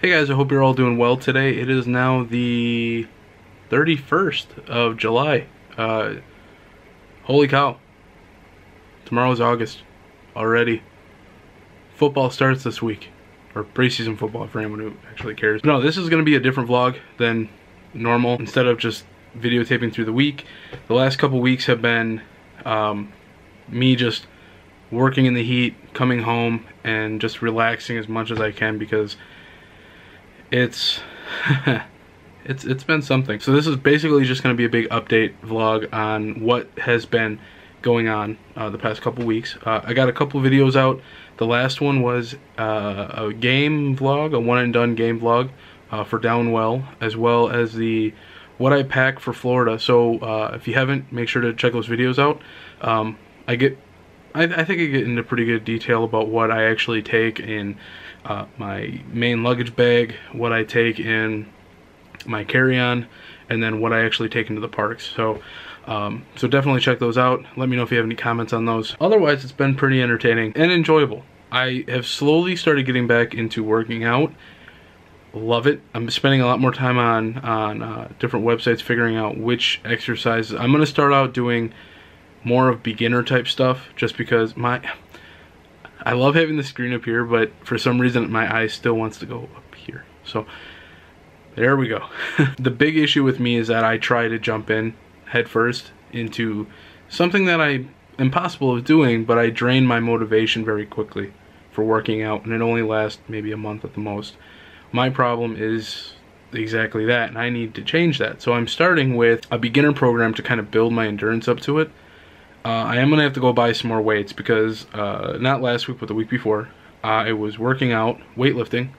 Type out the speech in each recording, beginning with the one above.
Hey guys, I hope you're all doing well today. It is now the 31st of July. Holy cow. Tomorrow's August already. Football starts this week. Or preseason football for anyone who actually cares. No, this is going to be a different vlog than normal. Instead of just videotaping through the week, the last couple weeks have been me just working in the heat, coming home, and just relaxing as much as I can because it's been something. So this is basically just going to be a big update vlog on what has been going on the past couple weeks. I got a couple videos out. The last one was a game vlog, a one and done game vlog for Downwell, as well as the what I pack for Florida. So if you haven't, make sure to check those videos out. I think I get into pretty good detail about what I actually take in my main luggage bag, what I take in my carry-on, and then what I actually take into the parks. So so definitely check those out. Let me know if you have any comments on those. Otherwise, it's been pretty entertaining and enjoyable. I have slowly started getting back into working out. Love it. I'm spending a lot more time on different websites figuring out which exercises. I'm going to start out doing more of beginner type stuff just because I love having the screen up here, but for some reason my eye still wants to go up here. So there we go. The big issue with me is that I try to jump in head first into something that I am possible of doing, but I drain my motivation very quickly for working out, and it only lasts maybe a month at the most. My problem is exactly that, and I need to change that. So I'm starting with a beginner program to kind of build my endurance up to it. I am going to have to go buy some more weights because not last week but the week before I was working out, weightlifting,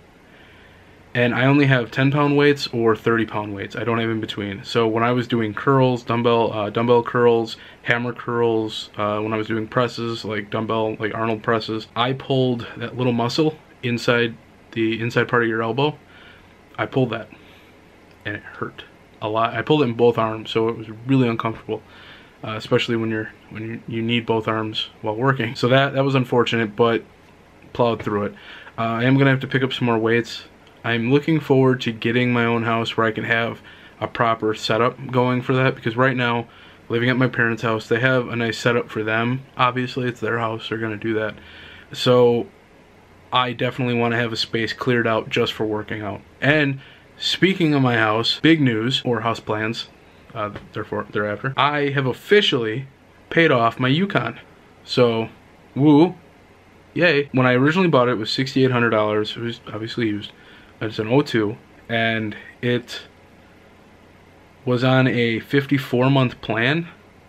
and I only have 10-pound weights or 30-pound weights. I don't have in between. So when I was doing curls, dumbbell curls, hammer curls, when I was doing presses, like like Arnold presses, I pulled that little muscle inside the inside part of your elbow. I pulled that and it hurt a lot. I pulled it in both arms, so it was really uncomfortable. Especially when you need both arms while working. So that was unfortunate, but plowed through it. I am gonna have to pick up some more weights. I'm looking forward to getting my own house where I can have a proper setup going for that, because right now, living at my parents' house, they have a nice setup for them. Obviously, it's their house, they're gonna do that. So I definitely want to have a space cleared out just for working out. And speaking of my house, big news, or house plans, thereafter, I have officially paid off my Yukon. So, woo, yay. When I originally bought it, it was $6,800. It was obviously used. It's an 02, and it was on a 54-month plan,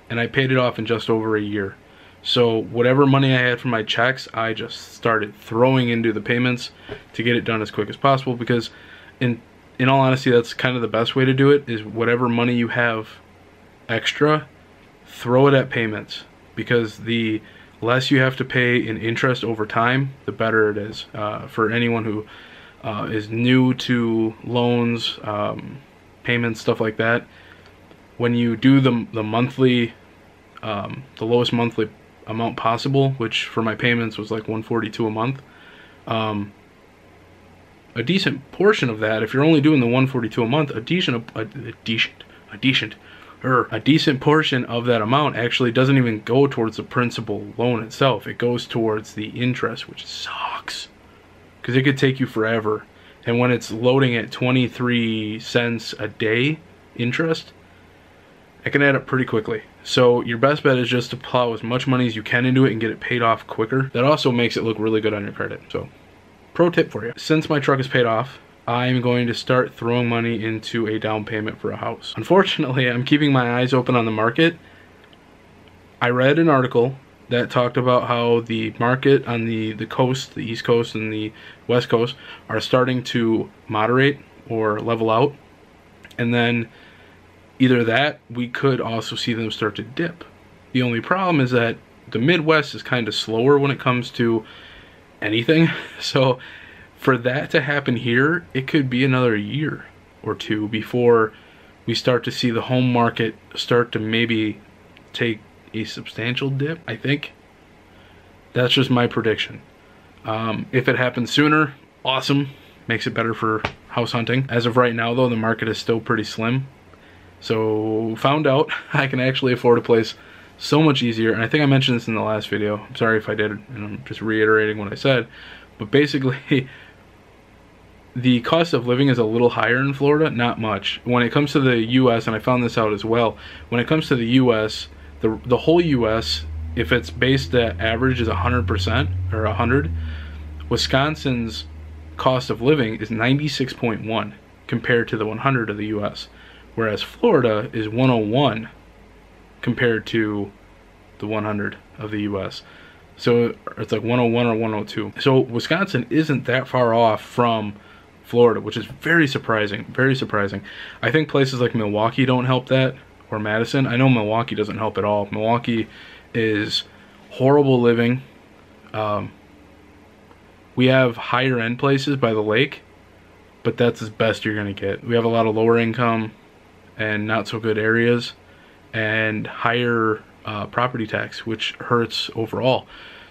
and I paid it off in just over a year. So whatever money I had from my checks, I just started throwing into the payments to get it done as quick as possible, because in all honesty, that's kind of the best way to do it, is whatever money you have extra, throw it at payments, because the less you have to pay in interest over time, the better it is for anyone who is new to loans, payments, stuff like that. When you do the monthly, the lowest monthly amount possible, which for my payments was like $142 a month, a decent portion of that, if you're only doing the $142 a month, a decent portion of that amount actually doesn't even go towards the principal loan itself. It goes towards the interest, which sucks, because it could take you forever. And when it's loading at 23 cents a day interest, it can add up pretty quickly. So your best bet is just to plow as much money as you can into it and get it paid off quicker. That also makes it look really good on your credit. So pro tip for you. Since my truck is paid off, I'm going to start throwing money into a down payment for a house. Unfortunately, I'm keeping my eyes open on the market. I read an article that talked about how the market on the coast, the East Coast and the West Coast, are starting to moderate or level out. And then either that, we could also see them start to dip. The only problem is that the Midwest is kind of slower when it comes to anything. So for that to happen here, it could be another year or two before we start to see the home market start to maybe take a substantial dip, I think. That's just my prediction. If it happens sooner, awesome. makes it better for house hunting. As of right now though, the market is still pretty slim. So found out I can actually afford a place so much easier. And I think I mentioned this in the last video. I'm sorry if I did, and I'm just reiterating what I said. But basically, the cost of living is a little higher in Florida, not much. When it comes to the US, and I found this out as well, when it comes to the US, the whole US, if it's based at average is 100% or 100, Wisconsin's cost of living is 96.1 compared to the 100 of the US. Whereas Florida is 101 compared to the 100 of the US. So it's like 101 or 102. So Wisconsin isn't that far off from Florida, which is very surprising, very surprising. I think places like Milwaukee don't help that, or Madison. I know Milwaukee doesn't help at all. Milwaukee is horrible living. We have higher end places by the lake, but that's as best you're gonna get. We have a lot of lower income and not so good areas, and higher property tax, which hurts overall.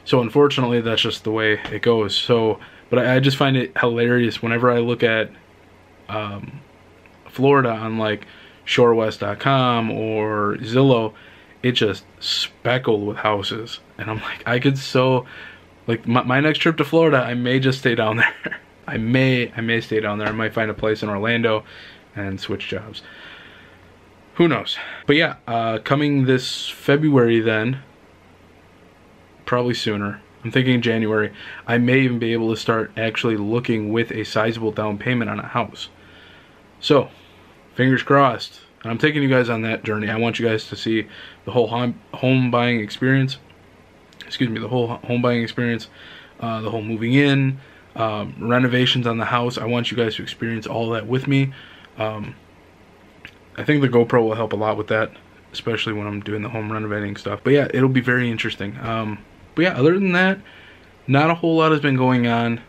So unfortunately, that's just the way it goes. So, but I just find it hilarious whenever I look at Florida on like ShoreWest.com or Zillow. It just speckled with houses, and I'm like, I could so, like, my next trip to Florida, I may just stay down there. I may stay down there. I might find a place in Orlando and switch jobs. Who knows? But yeah, coming this February then, probably sooner, I'm thinking January, I may even be able to start actually looking with a sizable down payment on a house. So, fingers crossed. And I'm taking you guys on that journey. I want you guys to see the whole home buying experience. Excuse me, the whole home buying experience, the whole moving in, renovations on the house. I want you guys to experience all that with me. I think the GoPro will help a lot with that, especially when I'm doing the home renovating stuff. But yeah, it'll be very interesting. But yeah, other than that, not a whole lot has been going on.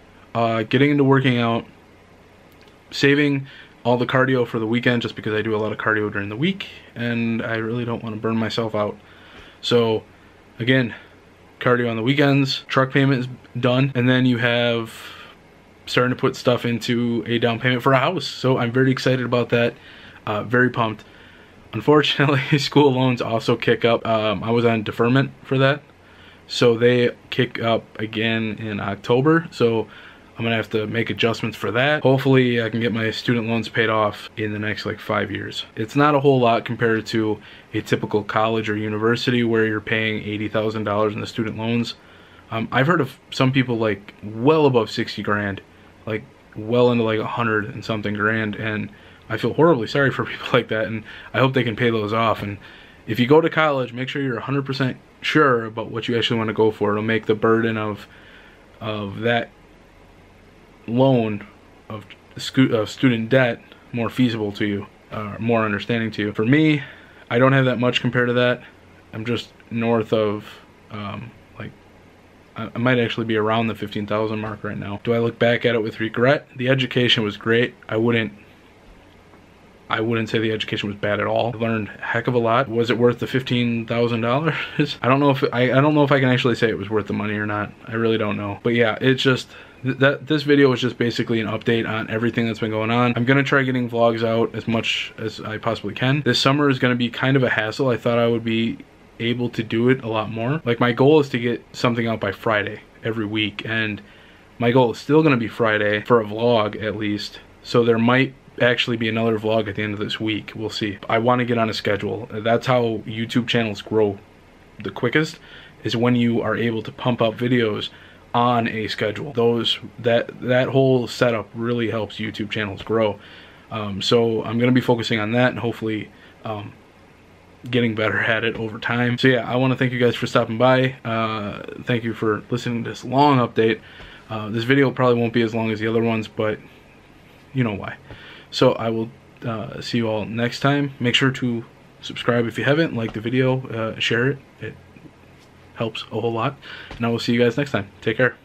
Getting into working out, saving all the cardio for the weekend just because I do a lot of cardio during the week and I really don't want to burn myself out. So again, cardio on the weekends, truck payment is done, and then you have starting to put stuff into a down payment for a house. So I'm very excited about that. Very pumped. Unfortunately, school loans also kick up. I was on deferment for that, so they kick up again in October. So I'm gonna have to make adjustments for that. Hopefully I can get my student loans paid off in the next like 5 years. It's not a whole lot compared to a typical college or university where you're paying $80,000 in the student loans. I've heard of some people like well above 60 grand, like well into like 100 and something grand, and I feel horribly sorry for people like that, and I hope they can pay those off. And if you go to college, make sure you're 100% sure about what you actually want to go for. It'll make the burden of that loan of student debt more feasible to you, more understanding to you. For me, I don't have that much compared to that. I'm just north of like I might actually be around the 15,000 mark right now. Do I look back at it with regret? The education was great. I wouldn't say the education was bad at all. I learned a heck of a lot. Was it worth the $15,000? I don't know if I can actually say it was worth the money or not. I really don't know. But yeah, it's just this video is just basically an update on everything that's been going on. I'm gonna try getting vlogs out as much as I possibly can. This summer is gonna be kind of a hassle. I thought I would be able to do it a lot more. Like, my goal is to get something out by Friday every week, and my goal is still gonna be Friday for a vlog at least. So there might actually be another vlog at the end of this week. We'll see. I want to get on a schedule. That's how YouTube channels grow the quickest, is when you are able to pump out videos on a schedule. That whole setup really helps YouTube channels grow. So I'm going to be focusing on that and hopefully getting better at it over time. So yeah, I want to thank you guys for stopping by. Thank you for listening to this long update. This video probably won't be as long as the other ones, but you know why. So I will see you all next time. Make sure to subscribe if you haven't, like the video, share it. It helps a whole lot. And I will see you guys next time. Take care.